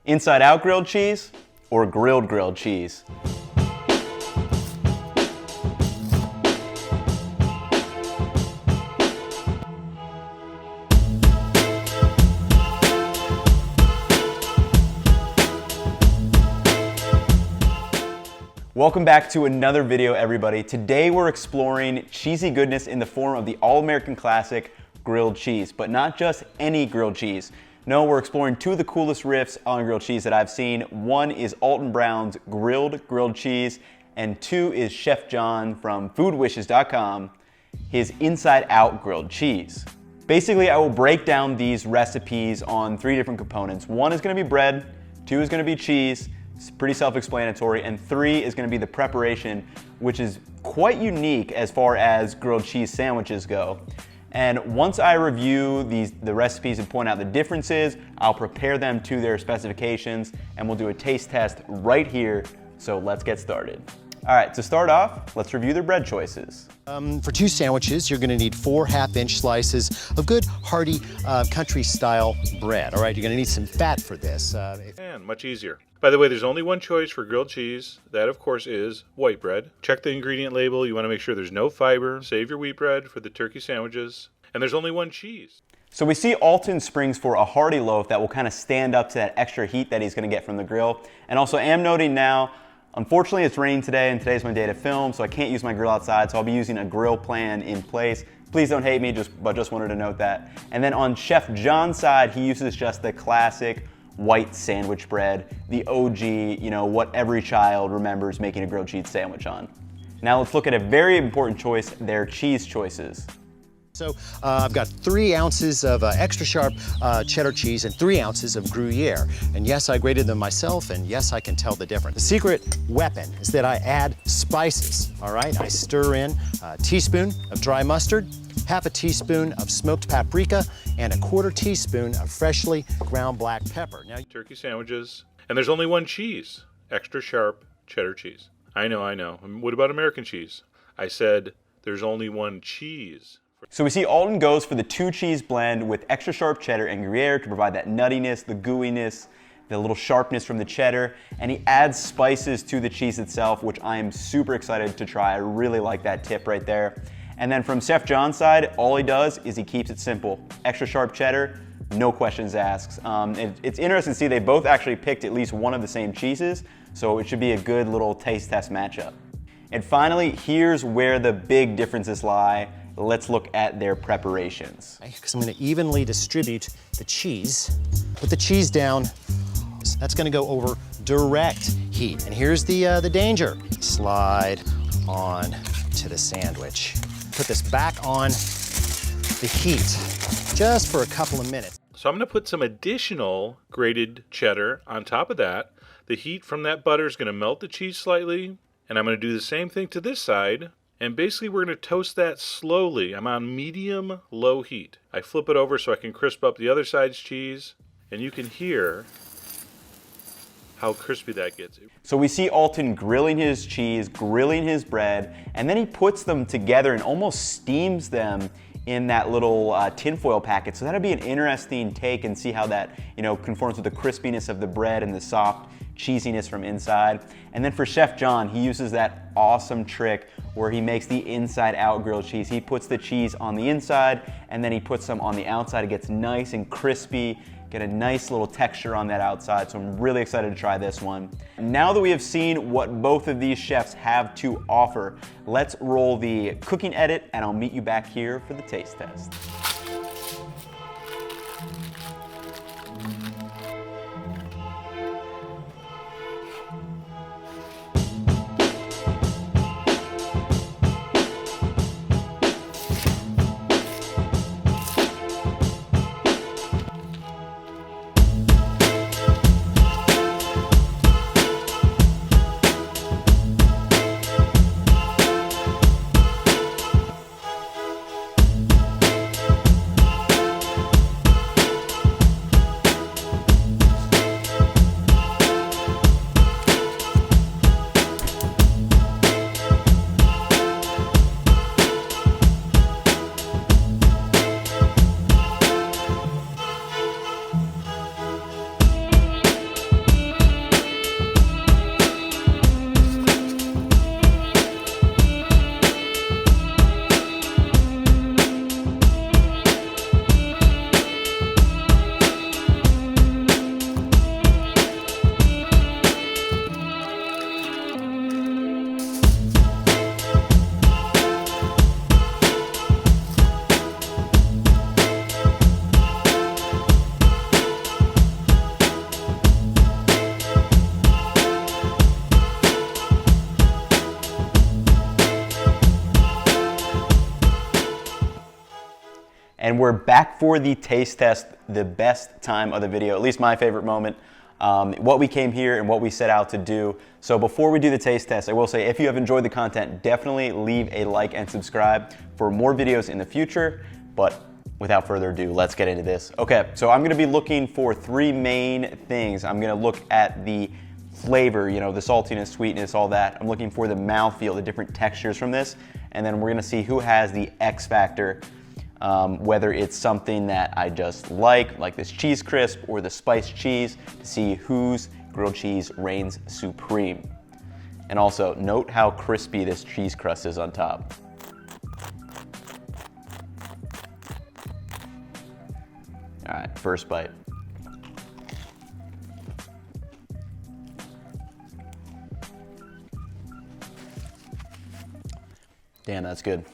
Inside out grilled cheese or grilled cheese? Welcome back to another video, everybody. Today we're exploring cheesy goodness in the form of the all-American classic grilled cheese, but not just any grilled cheese. No, we're exploring two of the coolest riffs on grilled cheese that I've seen. One is Alton Brown's grilled cheese, and two is Chef John from foodwishes.com, his inside out grilled cheese. Basically, I will break down these recipes on three different components. One is gonna be bread, two is gonna be cheese, it's pretty self-explanatory, and three is gonna be the preparation, which is quite unique as far as grilled cheese sandwiches go. And once I review the recipes and point out the differences, I'll prepare them to their specifications, and we'll do a taste test right here. So let's get started. All right, to start off, let's review their bread choices. For two sandwiches, you're gonna need 4 half-inch slices of good, hearty, country-style bread. All right, you're gonna need some fat for this. And much easier. By the way, there's only one choice for grilled cheese. That, of course, is white bread. Check the ingredient label. You wanna make sure there's no fiber. Save your wheat bread for the turkey sandwiches. And there's only one cheese. So we see Alton Springs for a hearty loaf that will kind of stand up to that extra heat that he's gonna get from the grill. And also, I am noting now, unfortunately, it's raining today, and today's my day to film, so I can't use my grill outside, so I'll be using a grill plan in place. Please don't hate me, but just wanted to note that. And then on Chef John's side, he uses just the classic white sandwich bread, the OG, you know, what every child remembers making a grilled cheese sandwich on. Now let's look at a very important choice, their cheese choices. So I've got 3 ounces of extra sharp cheddar cheese and 3 ounces of Gruyere. And yes, I grated them myself, and yes, I can tell the difference. The secret weapon is that I add spices, all right? I stir in a teaspoon of dry mustard, half a teaspoon of smoked paprika, and a 1/4 teaspoon of freshly ground black pepper. Now, Turkey sandwiches. And there's only one cheese. Extra sharp cheddar cheese. I know. And what about American cheese? I said there's only one cheese. So we see Alton goes for the 2-cheese blend with extra sharp cheddar and Gruyere to provide that nuttiness, the gooiness, the little sharpness from the cheddar, and he adds spices to the cheese itself, which I am super excited to try. I really like that tip right there. And then from Chef John's side, all he does is he keeps it simple. Extra sharp cheddar, no questions asked. It's interesting to see they both actually picked at least one of the same cheeses, so it should be a good little taste test matchup. And finally, here's where the big differences lie. Let's look at their preparations. because I'm gonna evenly distribute the cheese. Put the cheese down. That's gonna go over direct heat. And here's the danger. Slide on to the sandwich. Put this back on the heat just for a couple of minutes. So I'm gonna put some additional grated cheddar on top of that. The heat from that butter is gonna melt the cheese slightly, and I'm gonna do the same thing to this side. And basically we're gonna toast that slowly. I'm on medium low heat. I flip it over so I can crisp up the other side's cheese, and you can hear how crispy that gets. So we see Alton grilling his cheese, grilling his bread, and then he puts them together and almost steams them in that little tinfoil packet. So that'll be an interesting take and see how that, you know, conforms with the crispiness of the bread and the soft cheesiness from inside. And then for Chef John, he uses that awesome trick where he makes the inside out grilled cheese. He puts the cheese on the inside and then he puts some on the outside. It gets nice and crispy, get a nice little texture on that outside. So I'm really excited to try this one. Now that we have seen what both of these chefs have to offer, let's roll the cooking edit and I'll meet you back here for the taste test. And we're back for the taste test, the best time of the video, at least my favorite moment, what we came here and what we set out to do. So before we do the taste test, I will say if you have enjoyed the content, definitely leave a like and subscribe for more videos in the future. But without further ado, let's get into this. Okay, so I'm gonna be looking for three main things. I'm gonna look at the flavor, you know, the saltiness, sweetness, all that. I'm looking for the mouthfeel, the different textures from this. And then we're gonna see who has the X factor, whether it's something that I just like this cheese crisp or the spiced cheese, to see whose grilled cheese reigns supreme. And also, note how crispy this cheese crust is on top. All right, first bite. Damn, that's good.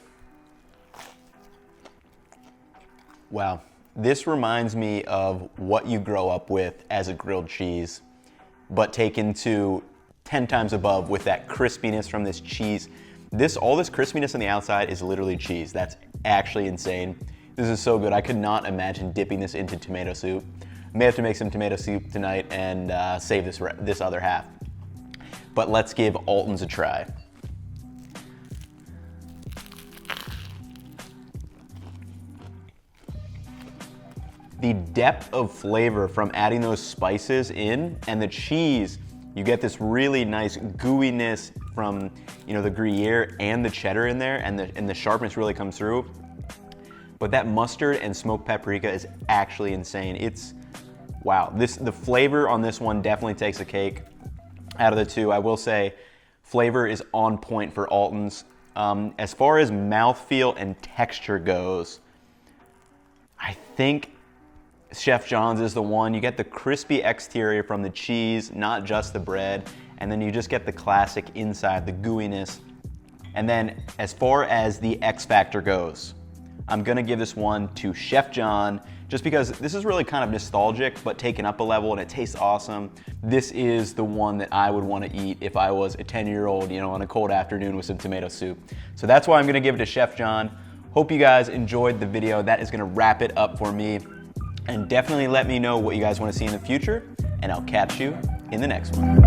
Wow, this reminds me of what you grow up with as a grilled cheese, but taken to 10 times above with that crispiness from this cheese. All this crispiness on the outside is literally cheese. That's actually insane. This is so good. I could not imagine dipping this into tomato soup. May have to make some tomato soup tonight and save this other half. But let's give Alton's a try. The depth of flavor from adding those spices in, and the cheese, you get this really nice gooiness from, you know, the Gruyere and the cheddar in there, and the sharpness really comes through. But that mustard and smoked paprika is actually insane. Wow, the flavor on this one definitely takes a cake out of the two. I will say flavor is on point for Alton's. As far as mouthfeel and texture goes, I think Chef John's is the one. You get the crispy exterior from the cheese, not just the bread, and then you just get the classic inside, the gooiness. And then as far as the X factor goes, I'm gonna give this one to Chef John, just because this is really kind of nostalgic, but taken up a level, and it tastes awesome. This is the one that I would wanna eat if I was a 10-year-old, you know, on a cold afternoon with some tomato soup. So that's why I'm gonna give it to Chef John. Hope you guys enjoyed the video. That is gonna wrap it up for me. And definitely let me know what you guys want to see in the future, and I'll catch you in the next one.